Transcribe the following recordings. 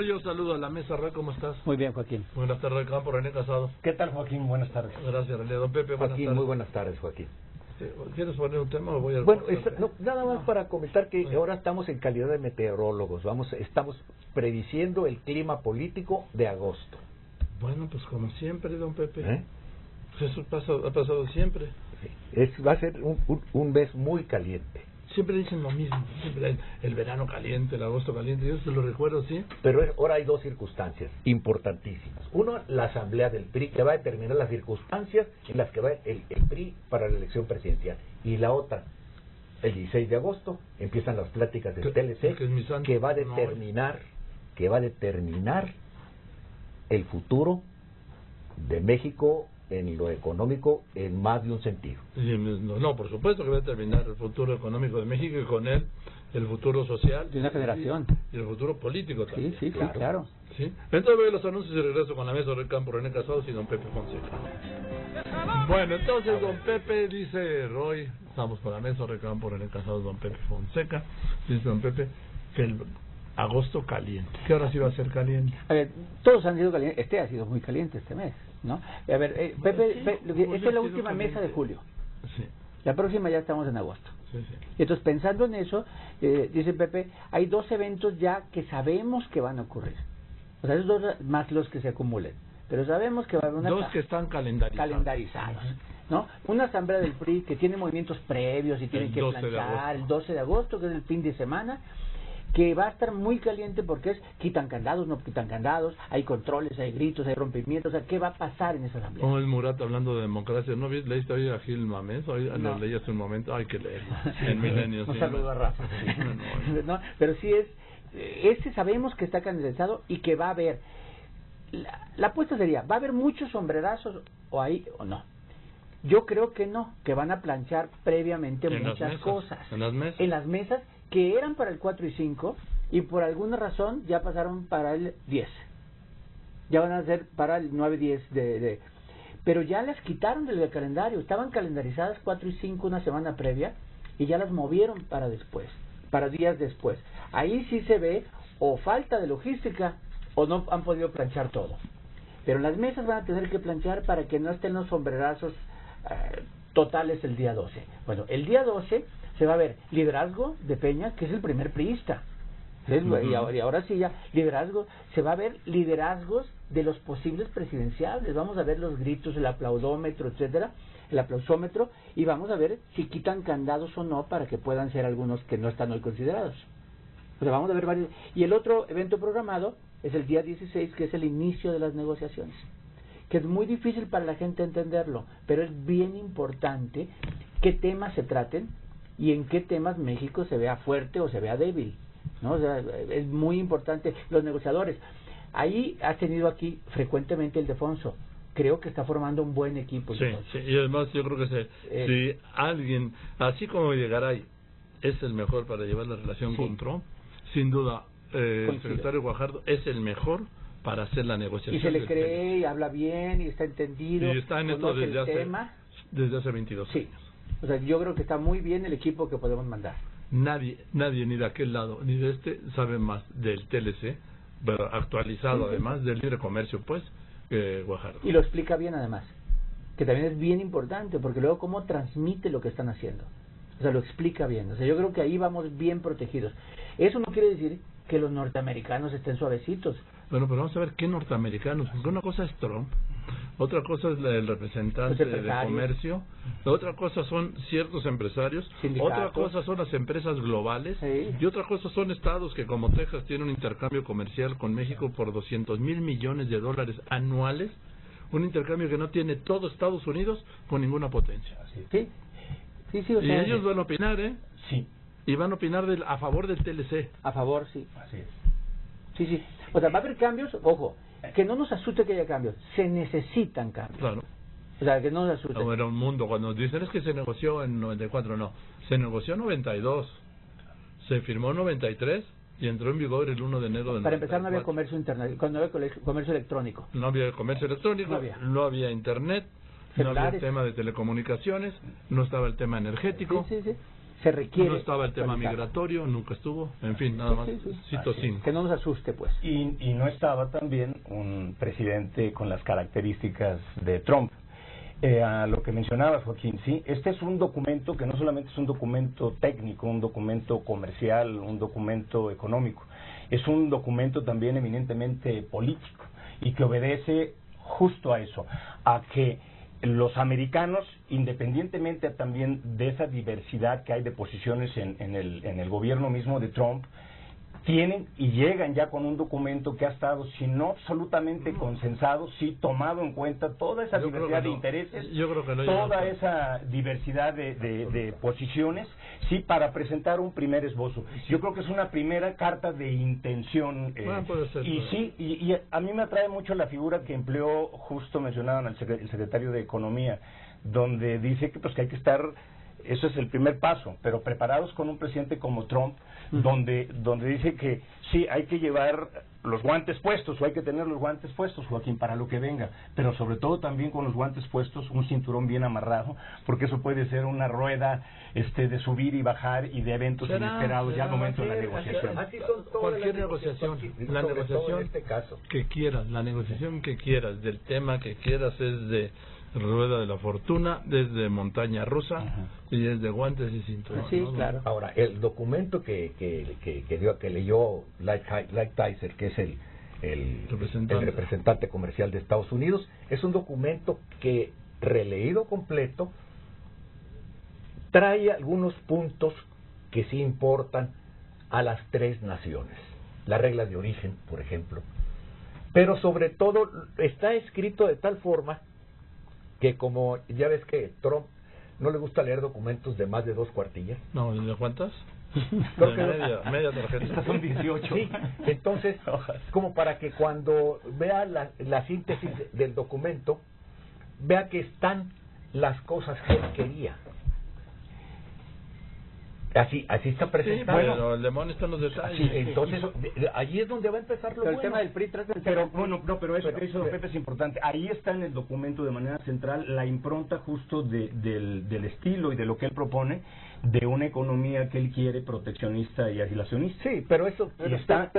Yo saludo a la mesa, Rey, ¿cómo estás? Muy bien, Joaquín. Buenas tardes, campo, René Casado. ¿Qué tal, Joaquín? Buenas tardes. Gracias, René. Don Pepe, buenas Joaquín, tardes. muy buenas tardes, Joaquín. Sí, ¿quieres poner un tema o voy a...? Bueno, nada más para comentar que ahora estamos en calidad de meteorólogos. Estamos prediciendo el clima político de agosto. Bueno, pues como siempre, don Pepe. Eso ha pasado siempre. Va a ser un mes muy caliente. Siempre dicen lo mismo, siempre el verano caliente, el agosto caliente, yo se lo recuerdo, ¿sí? Pero ahora hay dos circunstancias importantísimas. Uno, la asamblea del PRI, que va a determinar las circunstancias en las que va el PRI para la elección presidencial. Y la otra, el 16 de agosto, empiezan las pláticas del TLC, que va a determinar el futuro de México en lo económico en más de un sentido. No, por supuesto que va a determinar el futuro económico de México y con él el futuro social de una generación y el futuro político también. Sí, claro. ¿Sí? Entonces voy a los anuncios y regreso con la mesa del campo, René Casados y don Pepe Fonseca. Bueno, entonces don Pepe dice, Roy, estamos con la mesa del campo, René Casados, don Pepe Fonseca, dice don Pepe que el agosto caliente. ¿Qué hora sí va a ser caliente? A ver, todos han sido calientes. Este ha sido muy caliente este mes, ¿no? A ver, Pepe, esta es la última mesa de julio. Sí. La próxima ya estamos en agosto. Sí. Entonces, pensando en eso, dice Pepe, hay dos eventos ya que sabemos que van a ocurrir. O sea, esos dos más los que se acumulen. Pero sabemos que va a haber dos que están calendarizados. ¿No? Una asamblea del PRI que tiene movimientos previos y tienen que planchar el 12 de agosto, que es el fin de semana, que va a estar muy caliente porque quitan candados, no quitan candados, hay controles, hay gritos, hay rompimientos, o sea, ¿qué va a pasar en esa asamblea? ¿Cómo es Murat hablando de democracia? ¿No leíste hoy a Gil Mamés? Hoy lo leí hace un momento, hay que leerlo. En Milenio. Un saludo a Rafa. No, pero sí sabemos que está candidatado y que va a haber, la apuesta sería, ¿va a haber muchos sombrerazos o no? Yo creo que no, que van a planchar previamente muchas cosas. En las mesas que eran para el 4 y 5 y por alguna razón ya pasaron para el 10. Ya van a ser para el 9 y 10 pero ya las quitaron del calendario, estaban calendarizadas 4 y 5 una semana previa y ya las movieron para después, para días después. Ahí sí se ve o falta de logística o no han podido planchar todo. Pero las mesas van a tener que planchar para que no estén los sombrerazos totales el día 12. Bueno, el día 12 se va a ver liderazgo de Peña, que es el primer priista. Y ahora sí ya, liderazgo, se va a ver liderazgos de los posibles presidenciales. Vamos a ver los gritos, el aplaudómetro, etcétera, el aplausómetro, y vamos a ver si quitan candados o no para que puedan ser algunos que no están hoy considerados. O sea, vamos a ver varios. Y el otro evento programado es el día 16, que es el inicio de las negociaciones, que es muy difícil para la gente entenderlo, pero es bien importante qué temas se traten y en qué temas México se vea fuerte o se vea débil, ¿no? O sea, es muy importante. Los negociadores, ahí has tenido aquí frecuentemente el Defonso, creo que está formando un buen equipo. Sí, y además yo creo que si alguien, así como Videgaray es el mejor para llevar la relación con Trump, sin duda el secretario Guajardo es el mejor para hacer la negociación. Y se le cree, y habla bien, y está entendido, y está en esto desde hace 22 años. O sea, yo creo que está muy bien el equipo que podemos mandar. Nadie ni de aquel lado ni de este sabe más del TLC, pero actualizado además del libre comercio, pues, Guajardo. Y lo explica bien además, que también es bien importante, porque luego cómo transmite lo que están haciendo. O sea, lo explica bien. O sea, yo creo que ahí vamos bien protegidos. Eso no quiere decir que los norteamericanos estén suavecitos. Bueno, pero vamos a ver qué norteamericanos, porque una cosa es Trump, otra cosa es el representante de comercio, la otra cosa son ciertos empresarios, otra cosa son las empresas globales, y otra cosa son estados que como Texas tiene un intercambio comercial con México por $200,000 millones anuales, un intercambio que no tiene todo Estados Unidos con ninguna potencia. Sí, o sea, y ellos van a opinar, Sí. Y van a opinar a favor del TLC. A favor, sí. Así es. Sí. O sea, va a haber cambios, ojo, que no nos asuste que haya cambios, se necesitan cambios. Claro. O sea, que no nos asuste. Era un mundo, cuando nos dicen es que se negoció en 94, no, se negoció en 92, se firmó en 93 y entró en vigor el 1 de enero del 94. Para empezar no había comercio internet, cuando había comercio electrónico. No había comercio electrónico, no había internet, celulares. No había el tema de telecomunicaciones, no estaba el tema energético. se requiere. No estaba el tema migratorio, nunca estuvo, en fin, nada más, cito sin. Que no nos asuste, pues. Y no estaba también un presidente con las características de Trump. A lo que mencionabas, Joaquín, sí, este es un documento que no solamente es un documento técnico, un documento comercial, un documento económico, es un documento también eminentemente político y que obedece justo a eso, a que los americanos, independientemente también de esa diversidad que hay de posiciones en el gobierno mismo de Trump, tienen y llegan ya con un documento que ha estado, si no absolutamente consensado, sí tomado en cuenta toda esa diversidad de intereses, toda esa diversidad de posiciones, sí, para presentar un primer esbozo. Yo creo que es una primera carta de intención, y a mí me atrae mucho la figura que empleó, justo mencionaban el secretario de Economía, donde dice que pues que hay que estar, eso es el primer paso, pero preparados con un presidente como Trump, donde dice que sí, hay que llevar los guantes puestos, o hay que tener los guantes puestos, Joaquín, para lo que venga, pero sobre todo también con los guantes puestos, un cinturón bien amarrado, porque eso puede ser una rueda de subir y bajar y de eventos inesperados ya al momento de la negociación. Así son todas cualquier negociación, la negociación en este caso que quieras, la negociación que quieras, del tema que quieras, es de rueda de la fortuna, desde montaña rusa y desde guantes y cinturón. Sí, claro. Ahora, el documento que leyó Lighthizer, que es el representante comercial de Estados Unidos, es un documento que, releído completo, trae algunos puntos que sí importan a las tres naciones. Las reglas de origen, por ejemplo. Pero sobre todo está escrito de tal forma que, como ya ves que Trump no le gusta leer documentos de más de 2 cuartillas. No, ¿de cuántas? Creo que media tarjeta. Estas son 18. Sí, entonces, como para que cuando vea la síntesis del documento, vea que están las cosas que él quería. Así está presentado. Sí, pero el demonio está en los detalles. Sí, entonces, allí es donde va a empezar lo pero bueno. el tema del PRI trata pero eso que hizo Pepe es importante. Ahí está en el documento de manera central la impronta justo del estilo y de lo que él propone, de una economía que él quiere proteccionista y aislacionista. Sí, pero eso está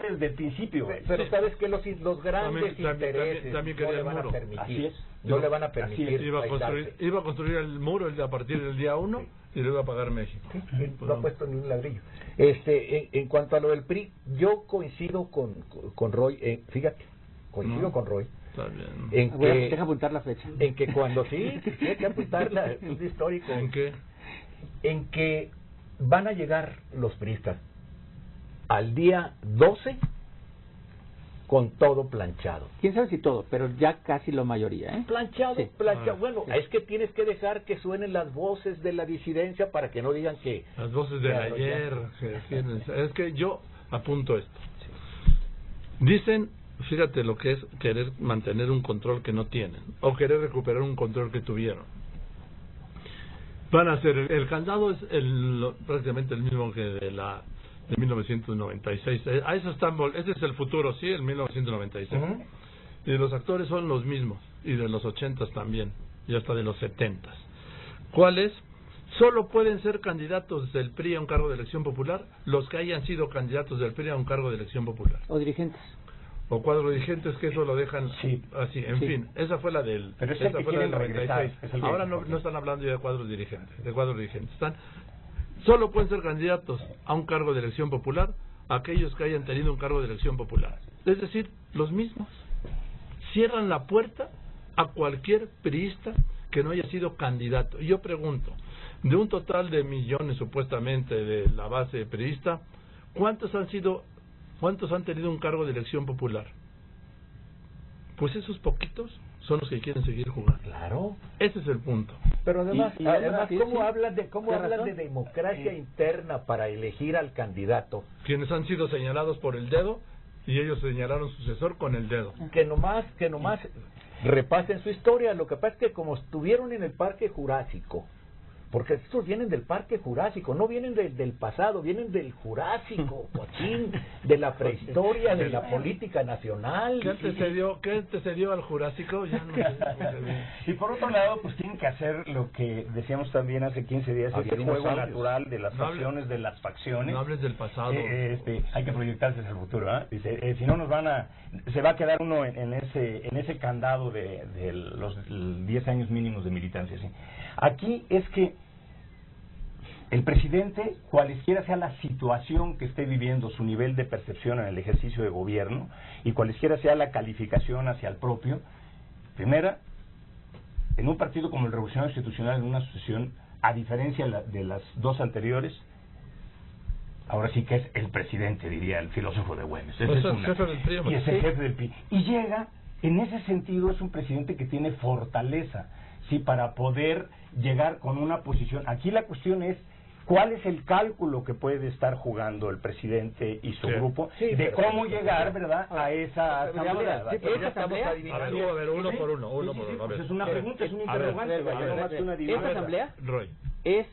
desde el principio. Pero sabes que los grandes intereses también no le van a permitir. Así es. No le van a permitir. Iba a construir el muro a partir del día 1 y lo iba a pagar México. Sí, no ha puesto ni un ladrillo. En cuanto a lo del PRI, yo coincido con Roy. Fíjate, con Roy. Está bien. En que, deja apuntar la fecha. En que cuando hay que apuntarla, es histórico. ¿En qué? En que van a llegar los priistas al día 12 con todo planchado. Quién sabe si todo, pero ya casi la mayoría, ¿eh? Planchado. Bueno, sí. Es que tienes que dejar que suenen las voces de la disidencia para que no digan que... Las voces de ayer. Es que yo apunto esto. Dicen, fíjate lo que es querer mantener un control que no tienen, o querer recuperar un control que tuvieron. Van a hacer, el candado es prácticamente el mismo que de 1996. A eso ese es el futuro, sí, el 1996. Y los actores son los mismos, y de los 80s también, y hasta de los 70s. ¿Cuáles? Solo pueden ser candidatos del PRI a un cargo de elección popular los que hayan sido candidatos del PRI a un cargo de elección popular. O dirigentes. O cuadro dirigentes, que eso lo dejan así, en fin, esa fue la del 96. Ahora no están hablando ya de cuadros dirigentes, solo pueden ser candidatos a un cargo de elección popular aquellos que hayan tenido un cargo de elección popular, es decir, los mismos. Cierran la puerta a cualquier priista que no haya sido candidato. Y yo pregunto, de un total de millones supuestamente de la base priista, ¿cuántos han tenido un cargo de elección popular? Pues esos poquitos son los que quieren seguir jugando. Claro. Ese es el punto. Pero además, ¿cómo hablas de democracia Sí. interna para elegir al candidato? Quienes han sido señalados por el dedo y ellos señalaron sucesor con el dedo. Que nomás repasen su historia. Lo que pasa es que como estuvieron en el Parque Jurásico porque estos vienen del Parque Jurásico, no vienen del pasado, vienen del Jurásico, Joaquín, de la prehistoria, de la política nacional. ¿Qué antecedió al Jurásico? Ya no sé. Y por otro lado, pues tienen que hacer lo que decíamos también hace 15 días, el juego natural de las facciones, de las facciones. No hables del pasado. Hay que proyectarse hacia el futuro, ¿eh? Dice, si no nos se va a quedar uno en ese candado de los 10 años mínimos de militancia, ¿sí? Aquí es que el presidente, cualesquiera sea la situación que esté viviendo, su nivel de percepción en el ejercicio de gobierno, y cualesquiera sea la calificación hacia el propio, primera, en un partido como el Revolucionario Institucional, en una asociación, a diferencia de las dos anteriores, ahora sí que es el presidente, diría el filósofo de Güemes. Jefe del PRI. Y es el jefe del PRI. Y llega, en ese sentido, es un presidente que tiene fortaleza, sí, para poder llegar con una posición. Aquí la cuestión es, ¿cuál es el cálculo que puede estar jugando el presidente y su grupo de cómo llegar, verdad, a esa asamblea? ¿Esa asamblea? A ver, uno por uno. Pues es una pregunta, es un interrogante. Esta asamblea es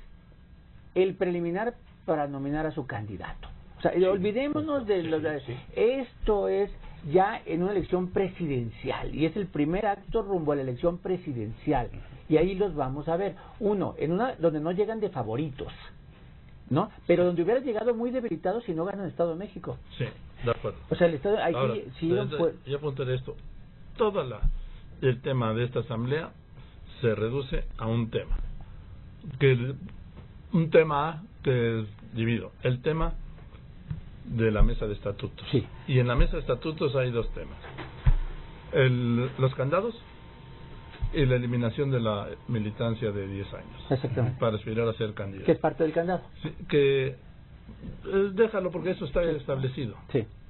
el preliminar para nominar a su candidato. O sea, olvidémonos de los... Esto es ya en una elección presidencial, y es el primer acto rumbo a la elección presidencial, y ahí los vamos a ver. Uno, en una donde no llegan de favoritos, ¿no? Pero donde hubiera llegado muy debilitado si no gana el Estado de México. Sí, de acuerdo. O sea, el Estado... Ahora, yo apuntaré esto. El tema de esta asamblea se reduce a un tema. Un tema A que divido. El tema de la mesa de estatutos. Sí. Y en la mesa de estatutos hay dos temas. Los candados y la eliminación de la militancia de 10 años. Exactamente. Para aspirar a ser candidato. Que es parte del candado. Sí, déjalo porque eso está establecido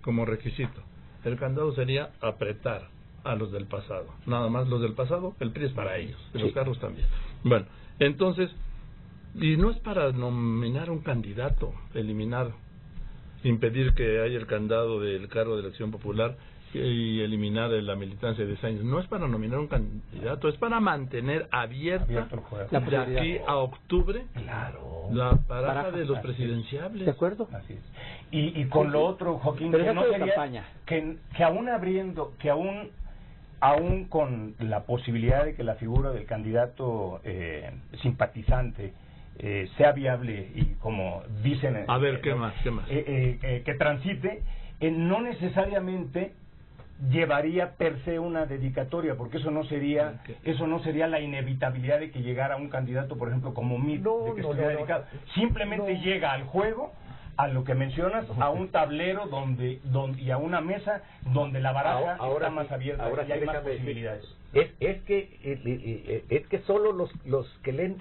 como requisito. El candado sería apretar a los del pasado. Nada más los del pasado, el PRI es para ellos. Y los carros también. Bueno, entonces, y no es para nominar un candidato, impedir que haya el candado del cargo de elección popular y eliminar la militancia de 10 años. No es para nominar un candidato, es para mantener abierta de aquí a octubre la baraja de los presidenciables. ¿De acuerdo? Así es. Y con lo otro, Joaquín, pero que no sería campaña. Que aún con la posibilidad de que la figura del candidato simpatizante sea viable y como dicen a ver, ¿qué más? Que transite, no necesariamente llevaría per se una dedicatoria, porque eso no sería la inevitabilidad de que llegara un candidato, por ejemplo, como Mitt, de que estuviera dedicado. Simplemente llega al juego, a lo que mencionas, a un tablero donde y a una mesa donde la baraja está más abierta y hay más posibilidades. Es que solo los que leen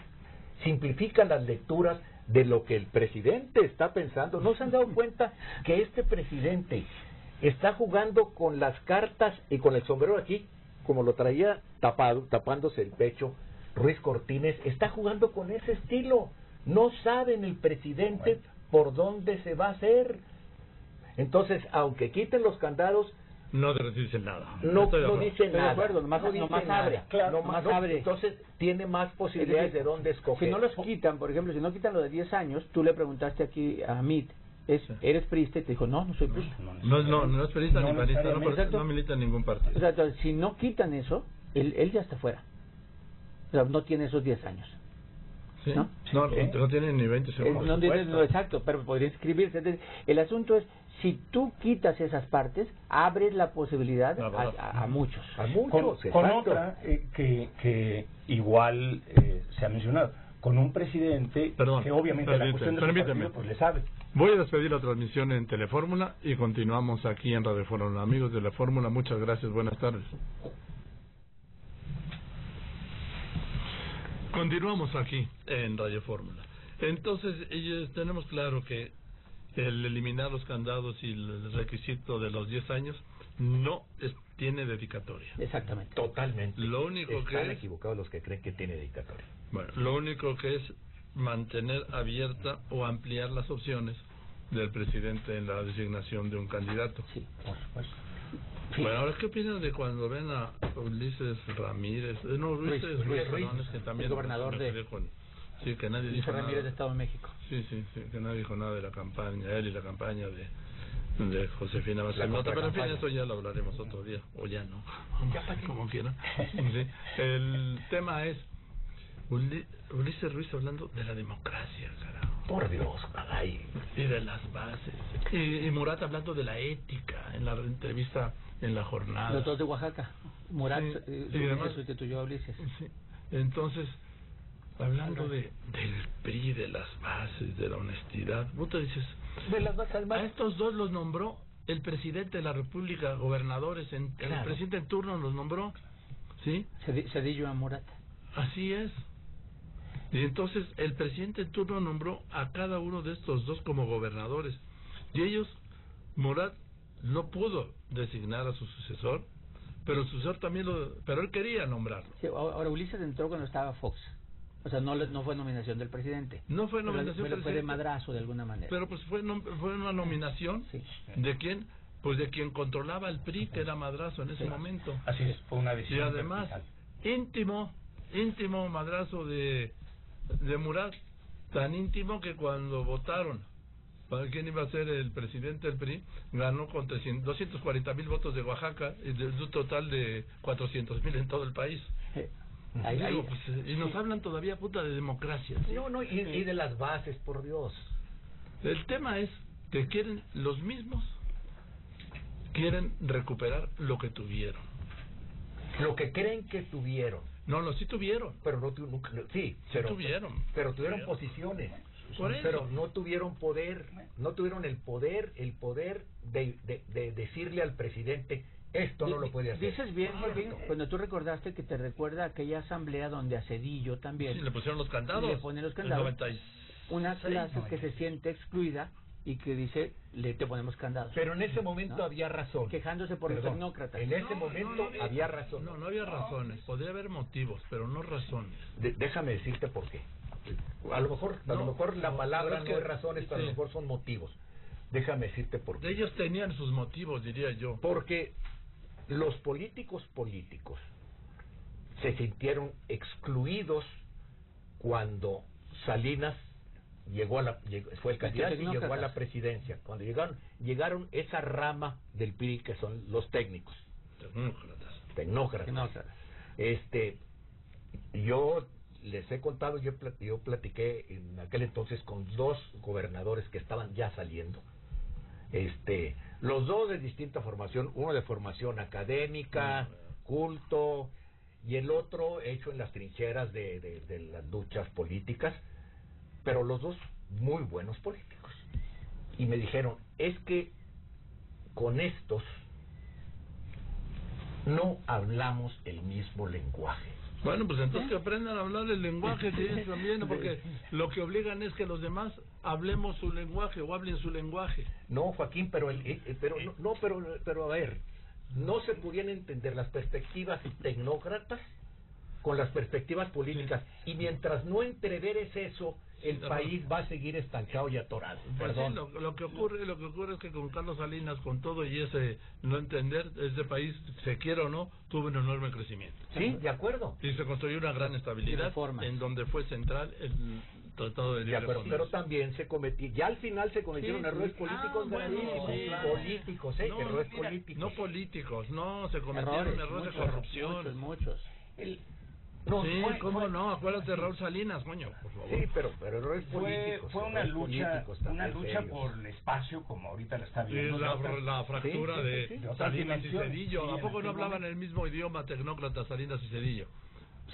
simplifican las lecturas de lo que el presidente está pensando. ¿No se han dado cuenta que este presidente está jugando con las cartas y con el sombrero aquí, como lo traía tapándose el pecho Ruiz Cortines? Está jugando con ese estilo. No saben el presidente por dónde se va a hacer. Entonces, aunque quiten los candados, no dicen nada. No dicen nada. De acuerdo, nomás abre. Claro, nomás abre. Entonces tiene más posibilidades de dónde escoger. Si no los quitan, por ejemplo, si no quitan lo de 10 años, tú le preguntaste aquí a Mitt, ¿eres priista? Y te dijo, no soy priista. No es priista ni panista, no milita en ningún partido. O sea, entonces, si no quitan eso, él ya está fuera. O sea, no tiene esos 10 años. ¿Sí? No tiene ni 20 segundos. No, exacto, pero podría inscribirse. Entonces, el asunto es, si tú quitas esas partes, abres la posibilidad a muchos. Con otra que igual se ha mencionado, con un presidente que obviamente la cuestión de su partido, pues le sabe. Voy a despedir la transmisión en Telefórmula y continuamos aquí en Radio Fórmula. Amigos de la Fórmula, muchas gracias, buenas tardes. Continuamos aquí en Radio Fórmula. Entonces, tenemos claro que el eliminar los candados y el requisito de los 10 años no tiene dedicatoria. Exactamente. Totalmente. Lo único Están equivocados los que creen que tiene dedicatoria. Bueno, lo único que es mantener abierta o ampliar las opciones del presidente en la designación de un candidato. Sí, por supuesto. Sí. Bueno, ahora, ¿qué opinan de cuando ven a Ulises Ramírez? Ulises Ruiz, que también el gobernador de... Sí, que nadie dijo Ramírez de Estado de México. Sí, que nadie dijo nada de la campaña, él y la campaña de Josefina Vázquez Mota, pero en fin, eso ya lo hablaremos otro día, o ya no, como quieran. Sí. El tema es Ulises Ruiz hablando de la democracia, carajo. Por Dios, caray. Y de las bases. Y Murat hablando de la ética en la entrevista en la jornada. Los dos de Oaxaca. Murat y además sustituyó a Ulises. Sí. Entonces, hablando del PRI, de las bases, de la honestidad, vos te dices, de las bases, a estos dos los nombró el presidente de la República, gobernadores, el presidente en turno los nombró, ¿sí? Cedillo a Murat. Así es. Y entonces el presidente en turno nombró a cada uno de estos dos como gobernadores. Y ellos, Murat no pudo designar a su sucesor, pero el sucesor también pero él quería nombrarlo. Sí, ahora Ulises entró cuando estaba Fox. O sea, no fue nominación del presidente. No fue nominación del presidente. Fue de madrazo de alguna manera. Pero pues fue una nominación. Sí. ¿De quién? Pues de quien controlaba el PRI, que era madrazo en ese momento. Así es, fue una decisión. Y además, íntimo madrazo de Murat, tan íntimo que cuando votaron para quién iba a ser el presidente del PRI, ganó con 240,000 votos de Oaxaca y de un total de 400,000 en todo el país. Y nos hablan todavía puta de democracia. ¿Sí? No, y de las bases, por Dios. El tema es que los mismos quieren recuperar lo que tuvieron. Lo que creen que tuvieron. No, sí tuvieron. Pero tuvieron. Pero tuvieron posiciones. Pero no tuvieron poder. No tuvieron el poder de decirle al presidente, esto no lo puede hacer. Dices bien, cuando tú recordaste que te recuerda aquella asamblea donde a Cedillo también. Sí, le pusieron los candados. Le ponen los candados. Una clase que se siente excluida y que dice, te ponemos candados. Pero en ese momento había razón. Quejándose por los tecnócratas. En ese momento había razón. No había razones. Podría haber motivos, pero no razones. Déjame decirte por qué. A lo mejor la palabra no es razones, pero a lo mejor son motivos. Déjame decirte por qué. Ellos tenían sus motivos, diría yo. Porque los políticos se sintieron excluidos cuando Salinas fue el candidato y llegó a la presidencia. Cuando llegaron esa rama del PRI que son los técnicos. Tecnócratas. Yo les he contado, yo platiqué en aquel entonces con dos gobernadores que estaban ya saliendo. Los dos de distinta formación, uno de formación académica, culto, y el otro hecho en las trincheras de las luchas políticas, pero los dos muy buenos políticos. Y me dijeron, es que con estos no hablamos el mismo lenguaje. Bueno, pues entonces que aprendan a hablar el lenguaje, sí, también, porque lo que obligan es que los demás hablemos su lenguaje o hablen su lenguaje. No, Joaquín, pero a ver, no se podían entender las perspectivas tecnócratas con las perspectivas políticas, y mientras no entreveres eso, el país va a seguir estancado y atorado. Perdón. Sí, lo que ocurre es que con Carlos Salinas, con todo y ese no entender, este país, se quiera o no, tuvo un enorme crecimiento. Sí, de acuerdo. Y se construyó una gran estabilidad en donde fue central el Tratado de Libre Comercio. Pero también ya al final se cometieron errores políticos gravísimos. Políticos, errores políticos. No políticos, se cometieron errores de corrupción. Muchos. ¿Cómo no? Acuérdate de Raúl Salinas, coño, por favor. Sí, pero errores políticos. Fue una lucha por el espacio, como ahorita la está viendo. La fractura de Salinas y Cedillo. ¿A poco no hablaban el mismo idioma tecnócrata Salinas y Cedillo?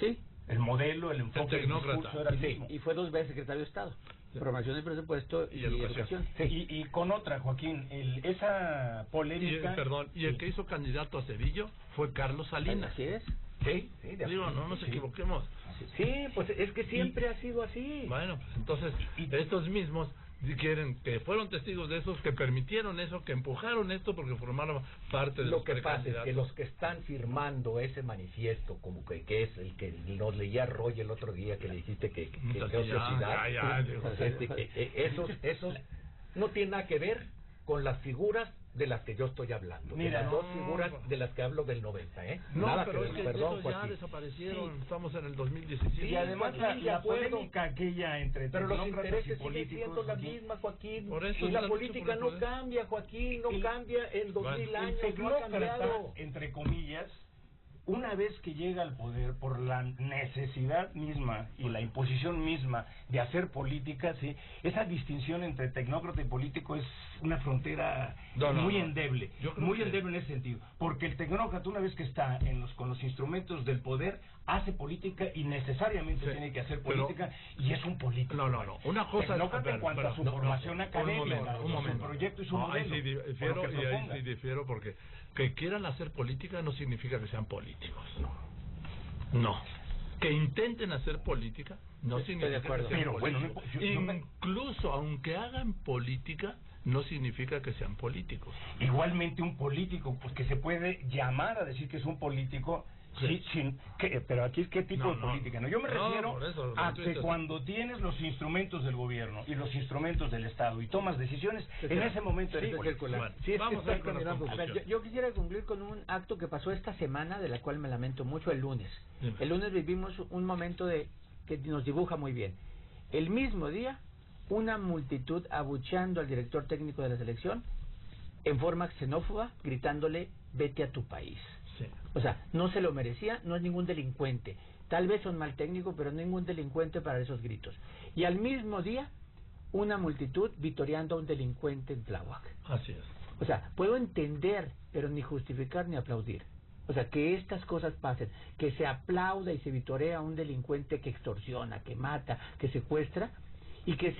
Sí. El modelo, el enfoque, el tecnócrata. Era el mismo. Y fue 2 veces secretario de Estado. Promoción del presupuesto y educación. Sí. Y con otra, Joaquín, esa polémica... Y el que hizo candidato a Cedillo fue Carlos Salinas. Así es. Sí, digo, no nos equivoquemos. Sí, pues es que siempre ha sido así. Bueno, pues entonces estos mismos quieren que fueron testigos de esos, que permitieron eso, que empujaron esto porque formaron parte de lo que pasa es que los que están firmando ese manifiesto, como que es el que nos leía Roy el otro día, que le dijiste que ociosidad, esos no tienen nada que ver con las figuras de las que yo estoy hablando. Mira, de las dos figuras de las que hablo del 90, ¿eh? No, Nada pero que es ver, que perdón, esos ya Joaquín. desaparecieron. Sí. Estamos en el 2017. Y además la polémica aquella entre pero los tecnócratas y intereses siguen políticos, siendo la Joaquín. misma, Joaquín. Por eso y la la política lucha por no el poder. cambia, Joaquín, no cambia en 2000 Bueno, años, El no ha cambiado. tecnócrata, entre comillas, una vez que llega al poder por la necesidad misma y la imposición misma de hacer política, ¿sí? Esa distinción entre tecnócrata y político es una frontera muy endeble, muy endeble en ese sentido, porque el tecnócrata una vez que está con los instrumentos del poder hace política y necesariamente tiene que hacer política y es un político. No. Una cosa tecnócrata en cuanto a su formación académica, un momento. su proyecto y su modelo. Ahí sí difiero, y ahí sí difiero porque que quieran hacer política no significa que sean políticos. No. Que intenten hacer política no significa que sean pero políticos. bueno, Incluso aunque hagan política no significa que sean políticos. Igualmente un político, pues que se puede llamar a decir que es un político, pero aquí es qué tipo de política, ¿no? Yo me refiero a que cuando tienes los instrumentos del gobierno y los instrumentos del Estado y tomas decisiones, en ese momento eres político. Vamos a ir con la conclusión. Yo quisiera concluir con un acto que pasó esta semana, de la cual me lamento mucho, el lunes. Dime. El lunes vivimos un momento que nos dibuja muy bien. El mismo día, una multitud abucheando al director técnico de la selección en forma xenófoba, gritándole, vete a tu país. Sí. O sea, no se lo merecía, no es ningún delincuente. Tal vez son mal técnico, pero ningún delincuente para esos gritos. Y al mismo día, una multitud vitoreando a un delincuente en Tláhuac. Así es. O sea, puedo entender, pero ni justificar ni aplaudir. O sea, que estas cosas pasen, que se aplauda y se vitorea a un delincuente que extorsiona, que mata, que secuestra, y que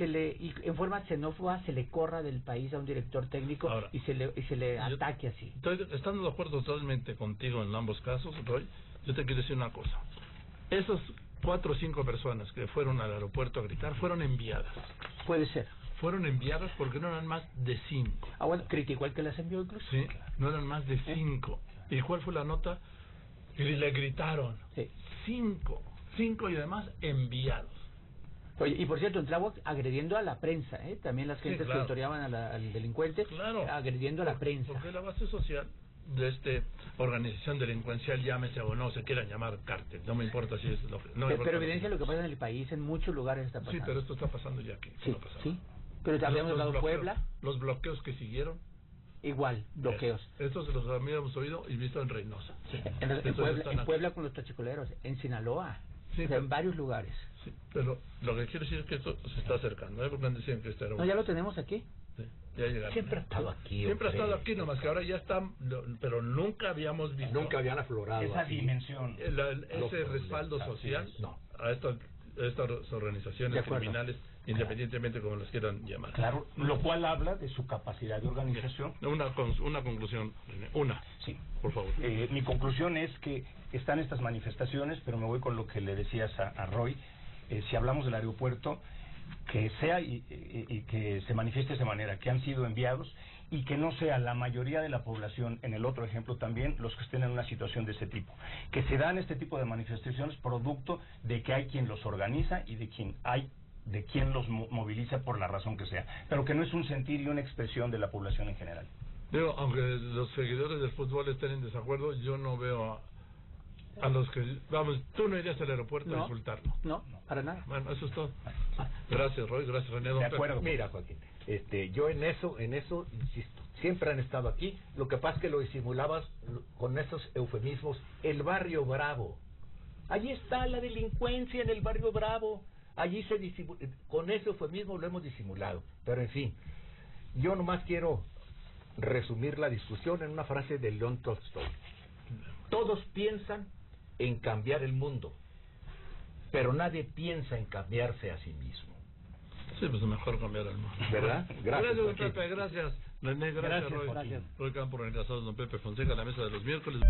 y en forma xenófoba se le corra del país a un director técnico. Ahora, y se le ataque así. Estando de acuerdo totalmente contigo en ambos casos, Roy, yo te quiero decir una cosa. Esos 4 o 5 personas que fueron al aeropuerto a gritar fueron enviadas. Puede ser. Fueron enviadas porque no eran más de 5. Ah, bueno, criticó al que las envió incluso. Sí, no eran más de 5. ¿Y cuál fue la nota? Y le gritaron. Sí. 5 y además enviados. Oye, y por cierto, en Tláhuac agrediendo a la prensa, también las gentes que vitoreaban al delincuente, agrediendo a la prensa. Porque la base social de esta organización delincuencial, llámese o no se quieran llamar cártel, no me importa si es lo que... pero evidencia lo que pasa en el país, en muchos lugares está pasando. Sí, pero esto está pasando ya aquí. Sí, pero habíamos dado Puebla. Los bloqueos que siguieron. Igual, bloqueos. Estos los habíamos oído y visto en Reynosa. Sí. En Puebla con los tachicoleros, en Sinaloa, en varios lugares. Sí, pero lo que quiero decir es que esto se está acercando, porque decían que esto era... No, ya lo tenemos aquí. Sí, ya llegaron. Siempre ha estado aquí. Siempre ha estado aquí, nomás que ahora ya están, pero nunca habíamos visto... Nunca habían aflorado esa dimensión. Ese respaldo social a estas organizaciones criminales, independientemente como las quieran llamar. Claro, lo cual habla de su capacidad de organización. Una conclusión, Sí. Por favor. Mi conclusión es que están estas manifestaciones, pero me voy con lo que le decías a Roy. Si hablamos del aeropuerto, que sea y que se manifieste de esa manera, que han sido enviados y que no sea la mayoría de la población, en el otro ejemplo también, los que estén en una situación de ese tipo. Que se dan este tipo de manifestaciones producto de que hay quien los organiza y de quien los moviliza por la razón que sea, pero que no es un sentir y una expresión de la población en general. Digo, aunque los seguidores del fútbol estén en desacuerdo, yo no veo a los que... Vamos, tú no irías al aeropuerto a insultarlo. No, para nada. Bueno, eso es todo. Gracias, Roy, gracias, René. De acuerdo. Mira, Joaquín, yo en eso, insisto, siempre han estado aquí. Lo que pasa es que lo disimulabas con esos eufemismos. El barrio bravo. Allí está la delincuencia en el barrio bravo. Allí se disimula. Con ese eufemismo lo hemos disimulado. Pero en fin, yo nomás quiero resumir la discusión en una frase de León Tolstoy. Todos piensan en cambiar el mundo, pero nadie piensa en cambiarse a sí mismo. Sí, pues mejor cambiar el mundo. ¿Verdad? Gracias, don Pepe, gracias. René, gracias, Roy. Roy Campo, organizador don Pepe Fonseca, la mesa de los miércoles.